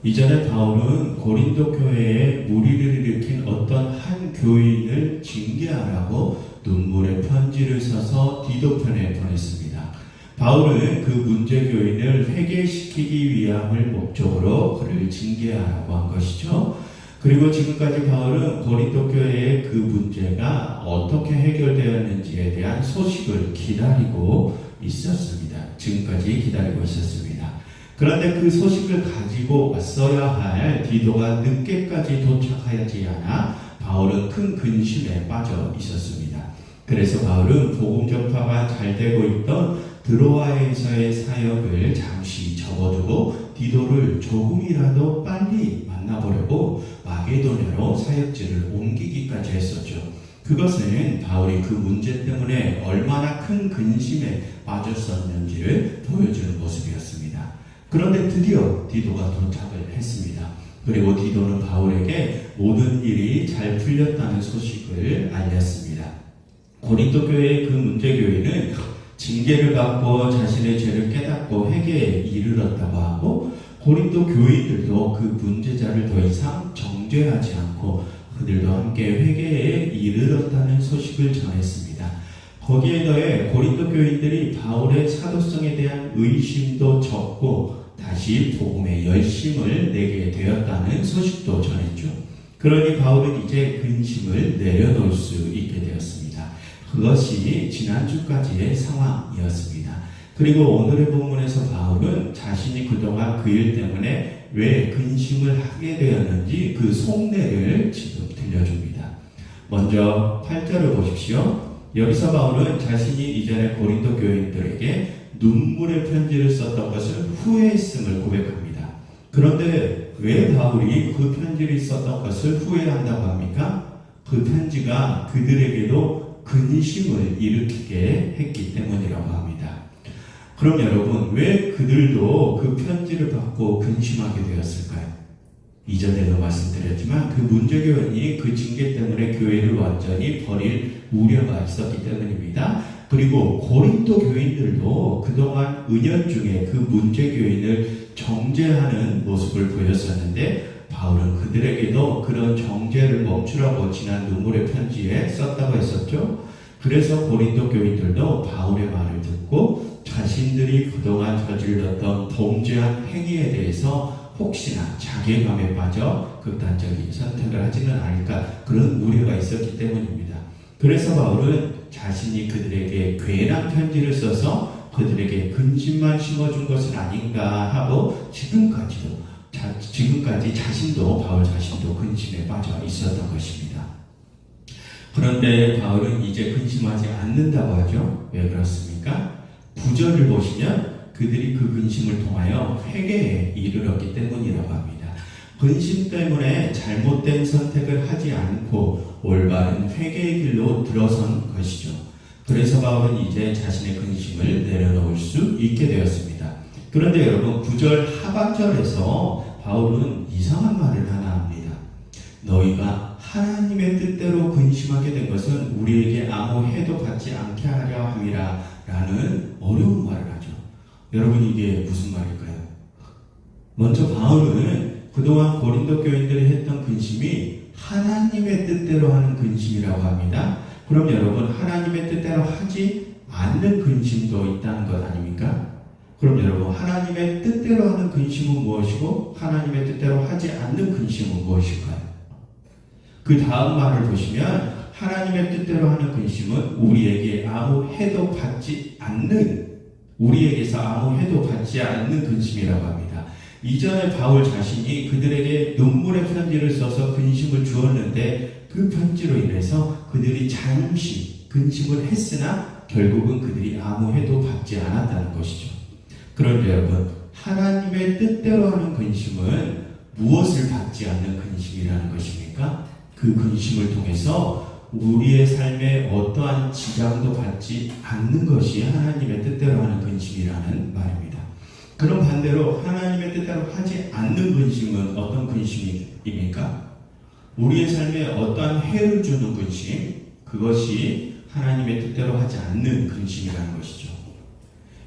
이전에 바울은 고린도 교회에 무리를 일으킨 어떤 한 교인을 징계하라고 눈물의 편지를 써서 디도 편에 보냈습니다. 바울은 그 문제 교인을 회개시키기 위함을 목적으로 그를 징계하라고 한 것이죠. 그리고 지금까지 바울은 고린도 교회의 그 문제가 어떻게 해결되었는지에 대한 소식을 기다리고 있었습니다. 지금까지 기다리고 있었습니다. 그런데 그 소식을 가지고 왔어야 할 디도가 늦게까지 도착하지 않아 바울은 큰 근심에 빠져 있었습니다. 그래서 바울은 복음 전파가 잘 되고 있던 드로아에서의 사역을 잠시 접어두고 디도를 조금이라도 빨리 만나보려고 마게도냐로 사역지를 옮기기까지 했었죠. 그것은 바울이 그 문제 때문에 얼마나 큰 근심에 빠졌었는지를 보여주는 모습이었습니다. 그런데 드디어 디도가 도착을 했습니다. 그리고 디도는 바울에게 모든 일이 잘 풀렸다는 소식을 알렸습니다. 고린도 교회의 그 문제 교인은 징계를 받고 자신의 죄를 깨닫고 회개에 이르렀다고 하고, 고린도 교인들도 그 문제자를 더 이상 정죄하지 않고 그들도 함께 회개에 이르렀다는 소식을 전했습니다. 거기에 더해 고린도 교인들이 바울의 사도성에 대한 의심도 적고 다시 복음의 열심을 내게 되었다는 소식도 전했죠. 그러니 바울은 이제 근심을 내려놓을 수 있게 되었습니다. 그것이 지난주까지의 상황이었습니다. 그리고 오늘의 본문에서 바울은 자신이 그동안 그 일 때문에 왜 근심을 하게 되었는지 그 속내를 지금 들려줍니다. 먼저 8절을 보십시오. 여기서 바울은 자신이 이전에 고린도 교인들에게 눈물의 편지를 썼던 것을 후회했음을 고백합니다. 그런데 왜 바울이 그 편지를 썼던 것을 후회한다고 합니까? 그 편지가 그들에게도 근심을 일으키게 했기 때문이라고 합니다. 그럼 여러분, 왜 그들도 그 편지를 받고 근심하게 되었을까요? 이전에도 말씀드렸지만 그 문제교인이 그 징계 때문에 교회를 완전히 버릴 우려가 있었기 때문입니다. 그리고 고린도 교인들도 그동안 은연중에 그 문제교인을 정죄하는 모습을 보였었는데, 바울은 그들에게도 그런 정죄를 멈추라고 지난 눈물의 편지에 썼다고 했었죠. 그래서 고린도 교인들도 바울의 말을 듣고 자신들이 그동안 저질렀던 범죄한 행위에 대해서 혹시나 자괴감에 빠져 극단적인 선택을 하지는 않을까, 그런 우려가 있었기 때문입니다. 그래서 바울은 자신이 그들에게 괜한 편지를 써서 그들에게 근심만 심어준 것은 아닌가 하고 지금까지 자신도, 바울 자신도 근심에 빠져 있었던 것입니다. 그런데 바울은 이제 근심하지 않는다고 하죠. 왜 그렇습니까? 9절을 보시면 그들이 그 근심을 통하여 회개에 이르렀기 때문이라고 합니다. 근심 때문에 잘못된 선택을 하지 않고 올바른 회개의 길로 들어선 것이죠. 그래서 바울은 이제 자신의 근심을 내려놓을 수 있게 되었습니다. 그런데 여러분, 9절 하반절에서 바울은 이상한 말을 하나 합니다. 너희가 하나님의 뜻대로 근심하게 된 것은 우리에게 아무 해도 받지 않게 하려 함이라 라는 어려운 말을 하죠. 여러분, 이게 무슨 말일까요? 먼저 바울은 그동안 고린도 교인들이 했던 근심이 하나님의 뜻대로 하는 근심이라고 합니다. 그럼 여러분, 하나님의 뜻대로 하지 않는 근심도 있다는 것 아닙니까? 그럼 여러분, 하나님의 뜻대로 하는 근심은 무엇이고 하나님의 뜻대로 하지 않는 근심은 무엇일까요? 그 다음 말을 보시면 하나님의 뜻대로 하는 근심은 우리에게 아무 해도 받지 않는, 우리에게서 아무 해도 받지 않는 근심이라고 합니다. 이전에 바울 자신이 그들에게 눈물의 편지를 써서 근심을 주었는데 그 편지로 인해서 그들이 잠시 근심을 했으나 결국은 그들이 아무 해도 받지 않았다는 것이죠. 그런데 여러분, 하나님의 뜻대로 하는 근심은 무엇을 받지 않는 근심이라는 것입니까? 그 근심을 통해서 우리의 삶에 어떠한 지장도 받지 않는 것이 하나님의 뜻대로 하는 근심이라는 말입니다. 그럼 반대로 하나님의 뜻대로 하지 않는 근심은 어떤 근심입니까? 우리의 삶에 어떠한 해를 주는 근심, 그것이 하나님의 뜻대로 하지 않는 근심이라는 것이죠.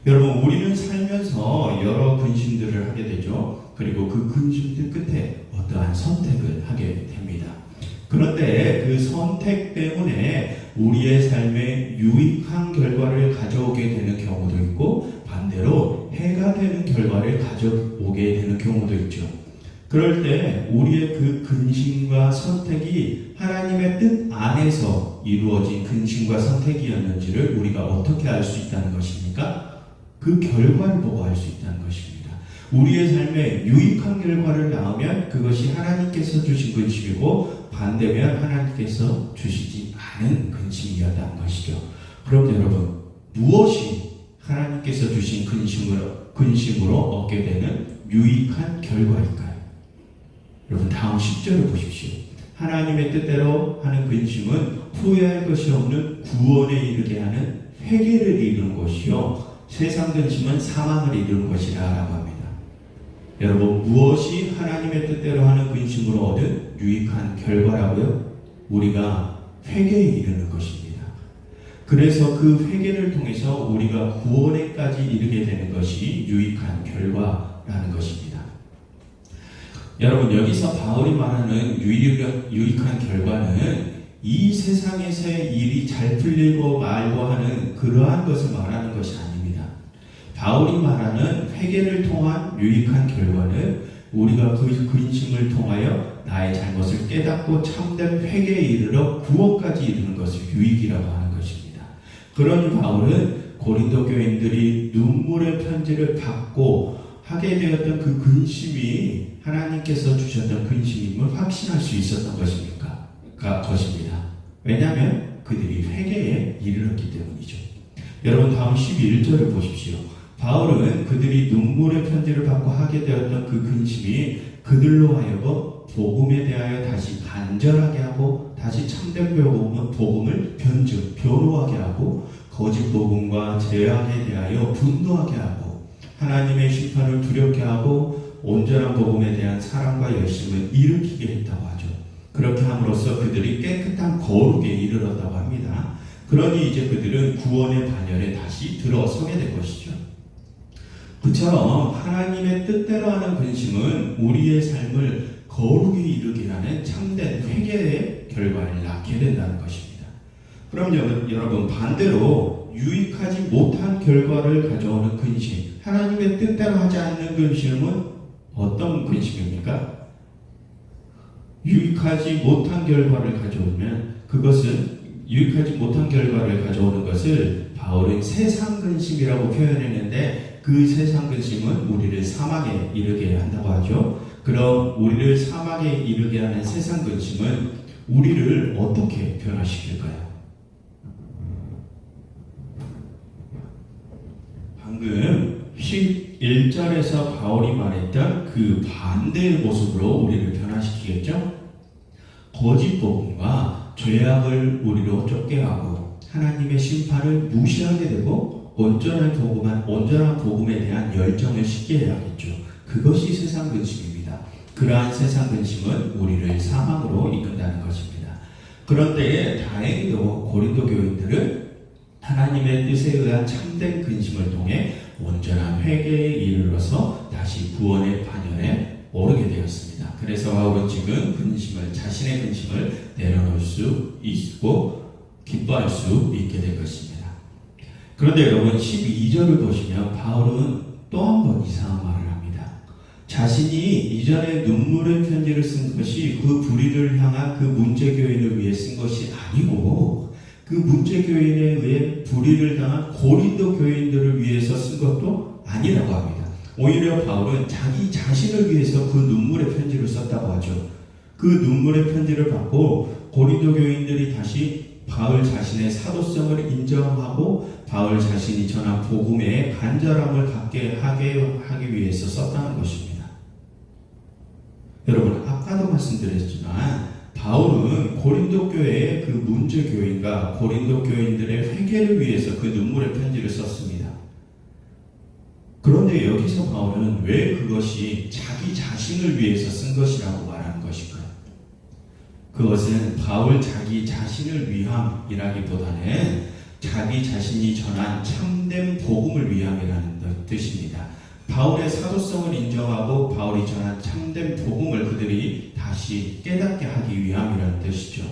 여러분, 우리는 살면서 여러 근심들을 하게 되죠. 그리고 그 근심들 그런데 그 선택 때문에 우리의 삶에 유익한 결과를 가져오게 되는 경우도 있고 반대로 해가 되는 결과를 가져오게 되는 경우도 있죠. 그럴 때 우리의 그 근심과 선택이 하나님의 뜻 안에서 이루어진 근심과 선택이었는지를 우리가 어떻게 알 수 있다는 것입니까? 그 결과를 보고 알 수 있다는 것입니다. 우리의 삶에 유익한 결과를 낳으면 그것이 하나님께서 주신 근심이고 반대면 하나님께서 주시지 않은 근심이었다는 것이죠. 그럼 여러분, 무엇이 하나님께서 주신 근심으로 얻게 되는 유익한 결과일까요? 여러분, 다음 10절을 보십시오. 하나님의 뜻대로 하는 근심은 후회할 것이 없는 구원에 이르게 하는 회개를 이루는 것이요, 세상 근심은 사망을 이루는 것이라 라고 합니다. 여러분, 무엇이 하나님의 뜻대로 하는 근심으로 얻은 유익한 결과라고요? 우리가 회개에 이르는 것입니다. 그래서 그 회개를 통해서 우리가 구원에까지 이르게 되는 것이 유익한 결과라는 것입니다. 여러분, 여기서 바울이 말하는 유익한 결과는 이 세상에서의 일이 잘 풀리고 말고 하는 그러한 것을 말하는 것이 아닙니다. 바울이 말하는 회개를 통한 유익한 결과는 우리가 그 근심을 통하여 나의 잘못을 깨닫고 참된 회개에 이르러 구원까지 이르는 것을 유익이라고 하는 것입니다. 그러니 바울은 고린도 교인들이 눈물의 편지를 받고 하게 되었던 그 근심이 하나님께서 주셨던 근심임을 확신할 수 있었던 것입니다. 왜냐하면 그들이 회개에 이르렀기 때문이죠. 여러분, 다음 11절을 보십시오. 바울은 그들이 눈물의 편지를 받고 하게 되었던 그 근심이 그들로 하여금 복음에 대하여 다시 간절하게 하고 다시 참된 복음을 변호하게 하고 거짓 복음과 죄악에 대하여 분노하게 하고 하나님의 심판을 두렵게 하고 온전한 복음에 대한 사랑과 열심을 일으키게 했다고 하죠. 그렇게 함으로써 그들이 깨끗한 거룩에 이르렀다고 합니다. 그러니 이제 그들은 구원의 반열에 다시 들어서게 될 것이죠. 그처럼 하나님의 뜻대로 하는 근심은 우리의 삶을 거룩에 이르게 하는 참된 회개의 결과를 낳게 된다는 것입니다. 그럼 여러분, 반대로 유익하지 못한 결과를 가져오는 근심, 하나님의 뜻대로 하지 않는 근심은 어떤 근심입니까? 유익하지 못한 결과를 가져오면 유익하지 못한 결과를 가져오는 것을 바울은 세상 근심이라고 표현했는데 그 세상 근심은 우리를 사망에 이르게 한다고 하죠. 그럼 우리를 사망에 이르게 하는 세상 근심은 우리를 어떻게 변화시킬까요? 방금 11절에서 바울이 말했던 그 반대의 모습으로 우리를 변화시키겠죠? 거짓 복음과 죄악을 우리로 쫓게 하고 하나님의 심판을 무시하게 되고 온전한 복음에 대한 열정을 식게 해야겠죠. 그것이 세상 근심입니다. 그러한 세상 근심은 우리를 사망으로 이끈다는 것입니다. 그런데 다행히도 고린도 교인들은 하나님의 뜻에 의한 참된 근심을 통해 온전한 회개에 이르러서 다시 구원의 반열에 오르게 되었습니다. 그래서 바울은 지금 자신의 근심을 내려놓을 수 있고 기뻐할 수 있게 된 것입니다. 그런데 여러분, 12절을 보시면 바울은 또 한 번 이상한 말을 합니다. 자신이 이전에 눈물의 편지를 쓴 것이 그 불의를 향한 그 문제교인을 위해 쓴 것이 아니고 그 문제교인에 의해 불의를 당한 고린도 교인들을 위해서 쓴 것도 아니라고 합니다. 오히려 바울은 자기 자신을 위해서 그 눈물의 편지를 썼다고 하죠. 그 눈물의 편지를 받고 고린도 교인들이 다시 바울 자신의 사도성을 인정하고 바울 자신이 전한 복음에 간절함을 갖게 하기 위해서 썼다는 것입니다. 여러분, 아까도 말씀드렸지만 바울은 고린도 교회의 그 문제교인과 고린도 교인들의 회개를 위해서 그 눈물의 편지를 썼습니다. 그런데 여기서 바울은 왜 그것이 자기 자신을 위해서 쓴 것이라고 말하는 것일까요? 그것은 바울 자기 자신을 위함이라기보다는 자기 자신이 전한 참된 복음을 위함이라는 뜻입니다. 바울의 사도성을 인정하고 바울이 전한 참된 복음을 그들이 다시 다시 깨닫게 하기 위함이라는 뜻이죠.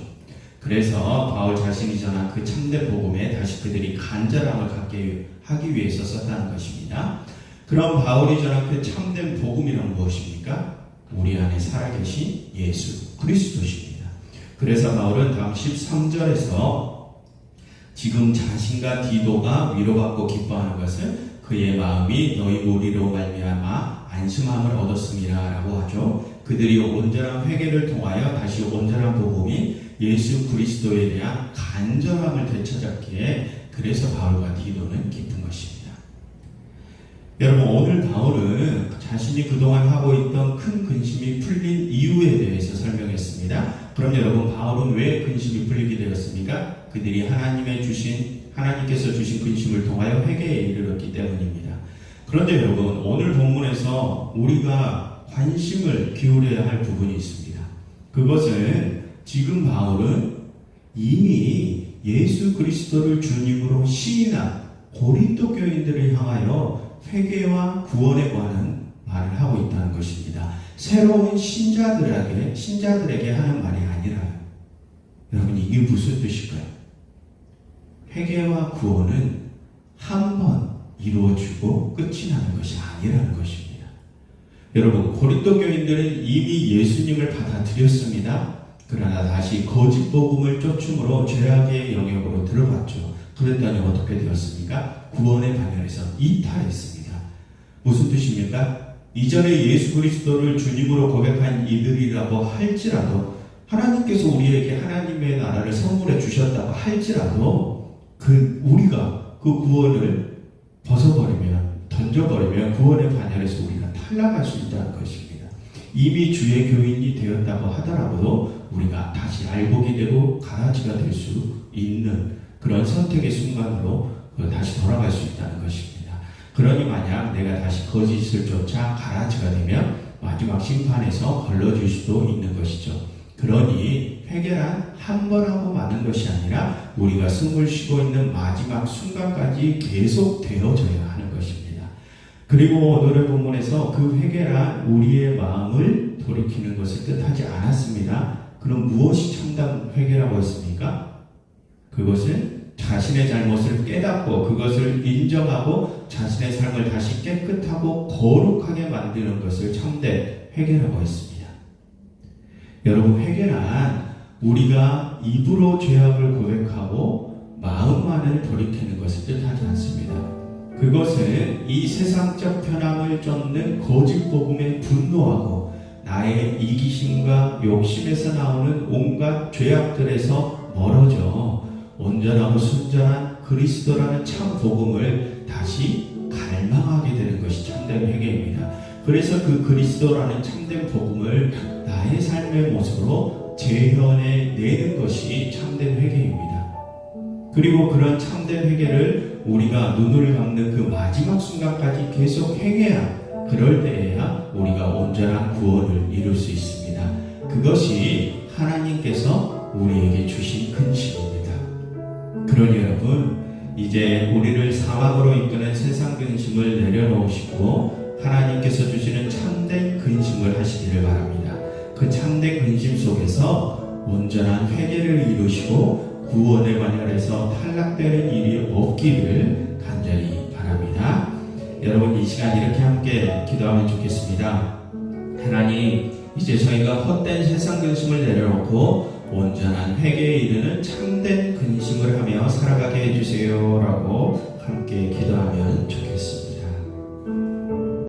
그래서 바울 자신이 전한 그 참된 복음에 다시 그들이 간절함을 갖게 하기 위해서 썼다는 것입니다. 그럼 바울이 전한 그 참된 복음이란 무엇입니까? 우리 안에 살아계신 예수 그리스도십니다. 그래서 바울은 다음 13절에서 지금 자신과 디도가 위로받고 기뻐하는 것은 그의 마음이 너희 무리로 말미암아 안심함을 얻었음이라 라고 하죠. 그들이 온전한 회개를 통하여 다시 온전한 복음인 예수 그리스도에 대한 간절함을 되찾았기에 그래서 바울과 디도는 기쁜 것입니다. 여러분, 오늘 바울은 자신이 그동안 하고 있던 큰 근심이 풀린 이유에 대해서 설명했습니다. 그럼 여러분, 바울은 왜 근심이 풀리게 되었습니까? 그들이 하나님께서 주신 근심을 통하여 회개에 이르렀기 때문입니다. 그런데 여러분, 오늘 본문에서 우리가 관심을 기울여야 할 부분이 있습니다. 그것은 지금 바울은 이미 예수 그리스도를 주님으로 시인한 고린도 교인들을 향하여 회개와 구원에 관한 말을 하고 있다는 것입니다. 새로운 신자들에게 하는 말이 아니라요. 여러분, 이게 무슨 뜻일까요? 회개와 구원은 한 번 이루어지고 끝이 나는 것이 아니라는 것입니다. 여러분, 고린도 교인들은 이미 예수님을 받아들였습니다. 그러나 다시 거짓 복음을 쫓음으로 죄악의 영역으로 들어갔죠. 그랬더니 어떻게 되었습니까? 구원의 반열에서 이탈했습니다. 무슨 뜻입니까? 이전에 예수 그리스도를 주님으로 고백한 이들이라고 할지라도, 하나님께서 우리에게 하나님의 나라를 선물해 주셨다고 할지라도 우리가 그 구원을 던져버리면 구원의 반열에서 우리가 탈락할 수 있다는 것입니다. 이미 주의 교인이 되었다고 하더라도 우리가 다시 알곡이 되고 가라지가 될 수 있는 그런 선택의 순간으로 다시 돌아갈 수 있다는 것입니다. 그러니 만약 내가 다시 거짓을 쫓아 가라지가 되면 마지막 심판에서 걸러질 수도 있는 것이죠. 그러니 회개란 한 번 하고 마는 것이 아니라 우리가 숨을 쉬고 있는 마지막 순간까지 계속 되어져야 하는 것입니다. 그리고 오늘의 본문에서 그 회개란 우리의 마음을 돌이키는 것을 뜻하지 않았습니다. 그럼 무엇이 참된 회개라고 했습니까? 그것은 자신의 잘못을 깨닫고 그것을 인정하고 자신의 삶을 다시 깨끗하고 거룩하게 만드는 것을 참된 회개라고 했습니다. 여러분, 회개란 우리가 입으로 죄악을 고백하고 마음만을 돌이키는 것을 뜻하지 않습니다. 그것은 이 세상적 편함을 쫓는 거짓 복음에 분노하고 나의 이기심과 욕심에서 나오는 온갖 죄악들에서 멀어져 온전하고 순전한 그리스도라는 참 복음을 다시 갈망하게 되는 것이 참된 회개입니다. 그래서 그 그리스도라는 참된 복음을 나의 삶의 모습으로 재현해 내는 것이 참된 회개입니다. 그리고 그런 참된 회개를 우리가 눈을 감는 그 마지막 순간까지 계속 행해야, 그럴 때에야 우리가 온전한 구원을 이룰 수 있습니다. 그것이 하나님께서 우리에게 주신 근심입니다. 그러니 여러분, 이제 우리를 사막으로 이끄는 세상 근심을 내려놓으시고 하나님께서 주시는 참된 근심을 하시기를 바랍니다. 그 참된 근심 속에서 온전한 회개를 이루시고 구원의 반열에서 탈락되는 일이 없기를 간절히 바랍니다. 여러분, 이 시간 이렇게 함께 기도하면 좋겠습니다. 하나님, 이제 저희가 헛된 세상 근심을 내려놓고 온전한 회개에 이르는 참된 근심을 하며 살아가게 해주세요 라고 함께